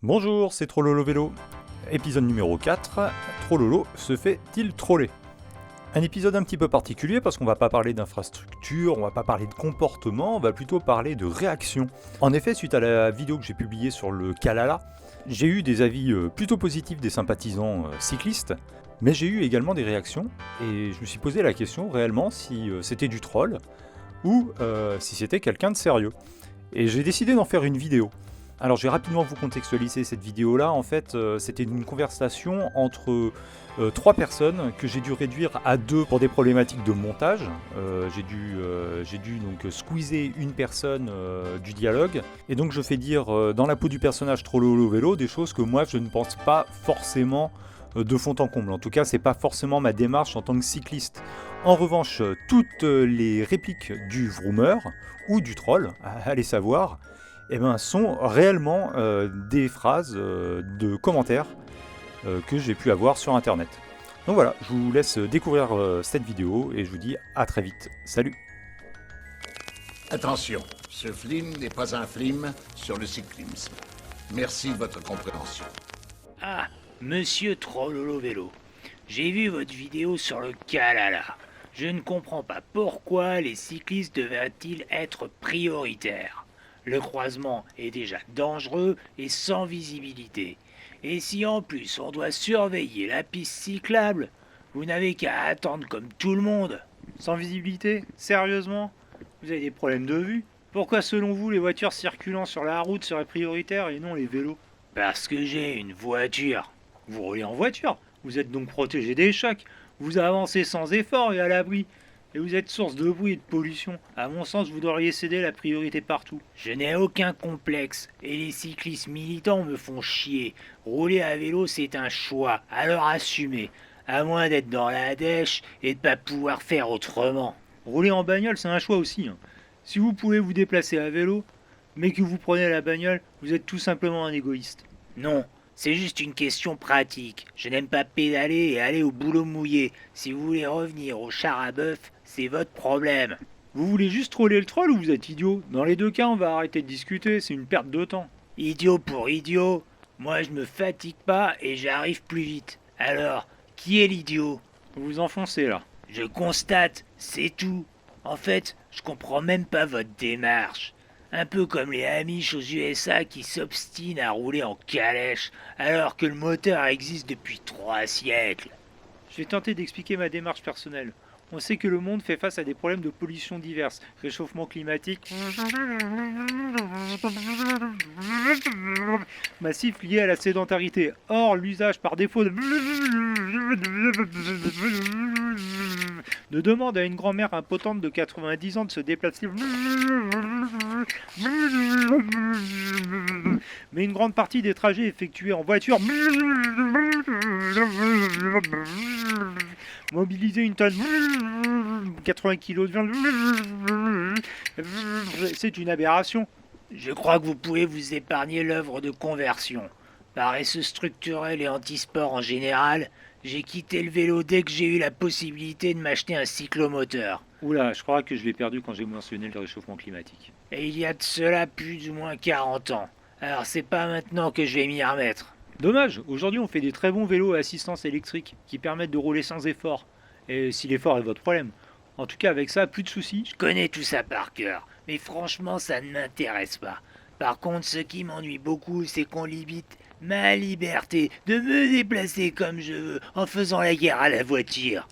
Bonjour, c'est Trollolo Vélo. Épisode numéro 4, Trollolo se fait-il troller? Un épisode un petit peu particulier parce qu'on va pas parler d'infrastructure, on va pas parler de comportement, on va plutôt parler de réaction. En effet, suite à la vidéo que j'ai publiée sur le Kalala, j'ai eu des avis plutôt positifs des sympathisants cyclistes, mais j'ai eu également des réactions et je me suis posé la question réellement si c'était du troll ou si c'était quelqu'un de sérieux. Et j'ai décidé d'en faire une vidéo. Alors je vais rapidement vous contextualiser cette vidéo-là. En fait, c'était une conversation entre trois personnes que j'ai dû réduire à deux pour des problématiques de montage. J'ai dû donc squeezer une personne du dialogue. Et donc je fais dire dans la peau du personnage Trollolo Vélo des choses que moi je ne pense pas forcément de fond en comble. En tout cas, c'est pas forcément ma démarche en tant que cycliste. En revanche, toutes les répliques du vroomer ou du troll, allez savoir, eh ben, sont réellement des phrases de commentaires que j'ai pu avoir sur internet. Donc voilà, je vous laisse découvrir cette vidéo et je vous dis à très vite. Salut! Attention, ce film n'est pas un film sur le cyclisme. Merci de votre compréhension. Ah, monsieur Trollolo Vélo, j'ai vu votre vidéo sur le Kalala. Je ne comprends pas pourquoi les cyclistes devraient-ils être prioritaires. Le croisement est déjà dangereux et sans visibilité. Et si en plus on doit surveiller la piste cyclable, vous n'avez qu'à attendre comme tout le monde. Sans visibilité? Sérieusement? Vous avez des problèmes de vue? Pourquoi selon vous les voitures circulant sur la route seraient prioritaires et non les vélos? Parce que j'ai une voiture. Vous roulez en voiture, vous êtes donc protégé des chocs, vous avancez sans effort et à l'abri. Et vous êtes source de bruit et de pollution. À mon sens, vous devriez céder la priorité partout. Je n'ai aucun complexe et les cyclistes militants me font chier. Rouler à vélo, c'est un choix, alors assumez. À moins d'être dans la dèche et de pas pouvoir faire autrement. Rouler en bagnole, c'est un choix aussi. Si vous pouvez vous déplacer à vélo, mais que vous prenez la bagnole, vous êtes tout simplement un égoïste. Non, c'est juste une question pratique. Je n'aime pas pédaler et aller au boulot mouillé. Si vous voulez revenir au char à bœuf, c'est votre problème. Vous voulez juste troller le troll ou vous êtes idiot? Dans les deux cas, on va arrêter de discuter, c'est une perte de temps. Idiot pour idiot, moi je me fatigue pas et j'arrive plus vite. Alors, qui est l'idiot? Vous vous enfoncez là. Je constate, c'est tout. En fait, je comprends même pas votre démarche. Un peu comme les Amish aux USA qui s'obstinent à rouler en calèche alors que le moteur existe depuis 3 siècles. Je vais tenter d'expliquer ma démarche personnelle. On sait que le monde fait face à des problèmes de pollution diverses, réchauffement climatique massif lié à la sédentarité. Or, l'usage par défaut de demande à une grand-mère impotente de 90 ans de se déplacer. Mais une grande partie des trajets effectués en voiture mobiliser une tonne 80 kg de viande, c'est une aberration. Je crois que vous pouvez vous épargner l'œuvre de conversion. Paresseux structurel et antisport en général, j'ai quitté le vélo dès que j'ai eu la possibilité de m'acheter un cyclomoteur. Oula, je crois que je l'ai perdu quand j'ai mentionné le réchauffement climatique. Et il y a de cela plus ou moins 40 ans. Alors c'est pas maintenant que je vais m'y remettre. Dommage, aujourd'hui on fait des très bons vélos à assistance électrique qui permettent de rouler sans effort. Et si l'effort est votre problème. En tout cas avec ça, plus de soucis. Je connais tout ça par cœur, mais franchement ça ne m'intéresse pas. Par contre, ce qui m'ennuie beaucoup, c'est qu'on limite ma liberté de me déplacer comme je veux en faisant la guerre à la voiture.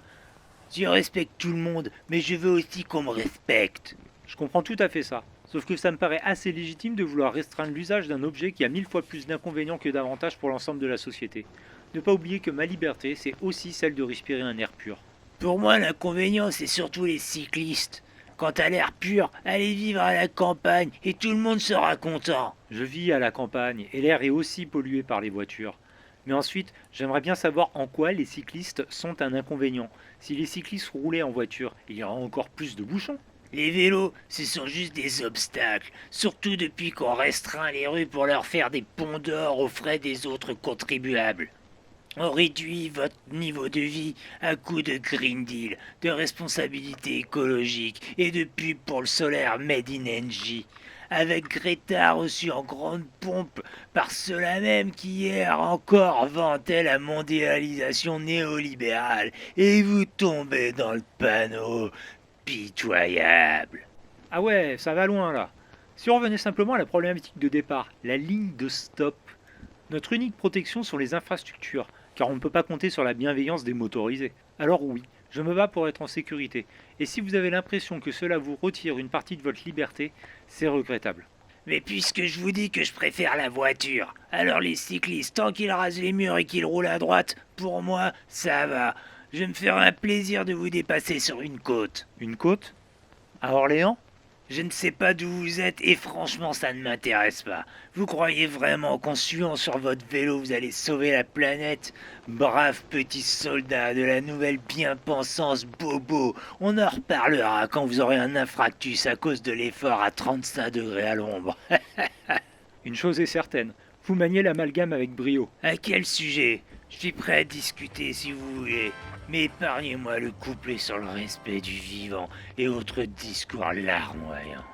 Je respecte tout le monde, mais je veux aussi qu'on me respecte. Je comprends tout à fait ça. Sauf que ça me paraît assez légitime de vouloir restreindre l'usage d'un objet qui a 1000 fois plus d'inconvénients que d'avantages pour l'ensemble de la société. Ne pas oublier que ma liberté, c'est aussi celle de respirer un air pur. Pour moi, l'inconvénient, c'est surtout les cyclistes. Quant à l'air pur, allez vivre à la campagne et tout le monde sera content. Je vis à la campagne et l'air est aussi pollué par les voitures. Mais ensuite, j'aimerais bien savoir en quoi les cyclistes sont un inconvénient. Si les cyclistes roulaient en voiture, il y aura encore plus de bouchons. Les vélos, ce sont juste des obstacles, surtout depuis qu'on restreint les rues pour leur faire des ponts d'or aux frais des autres contribuables. On réduit votre niveau de vie à coup de Green Deal, de responsabilité écologique et de pub pour le solaire Made in NJ. avec Greta reçue en grande pompe par ceux-là même qui hier encore vantaient la mondialisation néolibérale, et vous tombez dans le panneau. Pitoyable. Ah ouais, ça va loin là. Si on revenait simplement à la problématique de départ, la ligne de stop. Notre unique protection sont les infrastructures, car on ne peut pas compter sur la bienveillance des motorisés. Alors oui, je me bats pour être en sécurité, et si vous avez l'impression que cela vous retire une partie de votre liberté, c'est regrettable. Mais puisque je vous dis que je préfère la voiture, alors les cyclistes, tant qu'ils rasent les murs et qu'ils roulent à droite, pour moi, ça va. Je me ferai un plaisir de vous dépasser sur une côte. Une côte? À Orléans? Je ne sais pas d'où vous êtes et franchement ça ne m'intéresse pas. Vous croyez vraiment qu'en suant sur votre vélo vous allez sauver la planète? Braves petits soldats de la nouvelle bien-pensance bobo. On en reparlera quand vous aurez un infarctus à cause de l'effort à 35 degrés à l'ombre. Une chose est certaine, vous maniez l'amalgame avec brio. À quel sujet? Je suis prêt à discuter si vous voulez. Mais épargnez-moi le couplet sur le respect du vivant et autres discours larmoyants.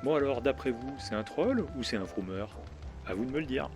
Bon alors, d'après vous, c'est un troll ou c'est un fromeur? À vous de me le dire.